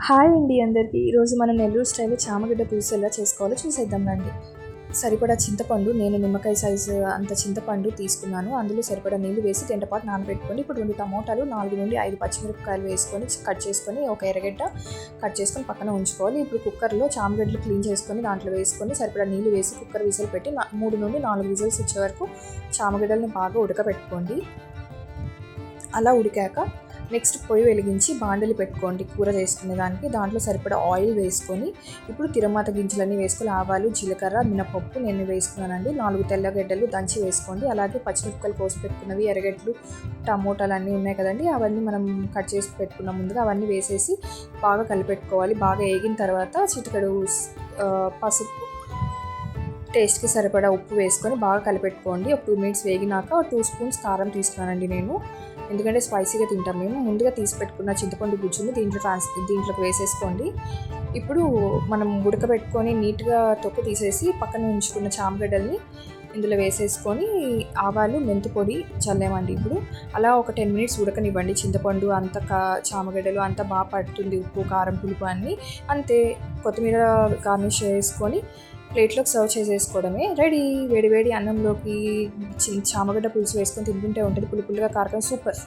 Hi అండి అందరికీ. ఈరోజు మనం నెల్లూరు స్టైల్లో చామగడ్డ పులుసు ఎలా చేసుకోవాలో చూసేద్దాం రండి. సరిపడా చింతపండు, నేను నిమ్మకాయ సైజు అంత చింతపండు తీసుకున్నాను. అందులో సరిపడా నీళ్లు వేసి గంటపాటు నానబెట్టుకొని, ఇప్పుడు 2 టమోటాలు, 4 నుండి 5 పచ్చిమిరపకాయలు వేసుకొని కట్ చేసుకొని, ఒక ఎర్రగడ్డ కట్ చేసుకొని పక్కన ఉంచుకోవాలి. ఇప్పుడు కుక్కర్లో చామగడ్డలు క్లీన్ చేసుకొని దాంట్లో వేసుకొని సరిపడా నీళ్లు వేసి కుక్కర్ విజిల్ పెట్టి 3 నుండి 4 విజిల్స్ వచ్చే వరకు చామగడ్డలను బాగా ఉడకబెట్టుకోండి. అలా ఉడికాక నెక్స్ట్ పొయ్యి వెలిగించి బాండలి పెట్టుకోండి కూర చేసుకునే దానికి. దాంట్లో సరిపడా ఆయిల్ వేసుకొని ఇప్పుడు తిరమాత గింజలన్నీ వేసుకొని ఆవాలు, జీలకర్ర, మినపప్పు నేను వేసుకున్నానండి. 4 తెల్లగడ్డలు దంచి వేసుకోండి. అలాగే పచ్చిమిరపకాయలు కోసి పెట్టుకున్నవి, ఎర్రగడ్డలు, టమోటాలు అన్నీ ఉన్నాయి కదండి, అవన్నీ మనం కట్ చేసి పెట్టుకున్న ముందుగా అవన్నీ వేసేసి బాగా కలిపెట్టుకోవాలి. బాగా వేగిన తర్వాత చిటికెడు పసుపు, టేస్ట్కి సరిపడా ఉప్పు వేసుకొని బాగా కలిపెట్టుకోండి. ఒక 2 మినిట్స్ వేగినాక 2 స్పూన్స్ కారం తీసుకున్నానండి నేను, ఎందుకంటే స్పైసీగా తింటాం మేము. ముందుగా తీసి పెట్టుకున్న చింతపండు గుజ్జుని దీంట్లోకి వేసేసుకోండి. ఇప్పుడు మనం ఉడకబెట్టుకొని నీట్గా తొక్కు తీసేసి పక్కన ఉంచుకున్న చామగడ్డల్ని ఇందులో వేసేసుకొని ఆవాలు, మెంతి పొడి చల్లామండి. ఇప్పుడు అలా ఒక 10 మినిట్స్ ఉడకనివ్వండి. చింతపండు అంత చామగడ్డలు అంతా బాగా పడుతుంది, ఉప్పు, కారం, పులుపు అన్నీ. అంతే, కొత్తిమీర గార్నిష్ చేసుకొని ప్లేట్లోకి సర్వ్ చేసేసుకోవడమే. రెడీ. వేడి వేడి అన్నంలోకి చామగడ్డ పులుసు వేసుకొని తింటుంటే ఉంటుంది పులుపులుగా కారకం. సూపర్.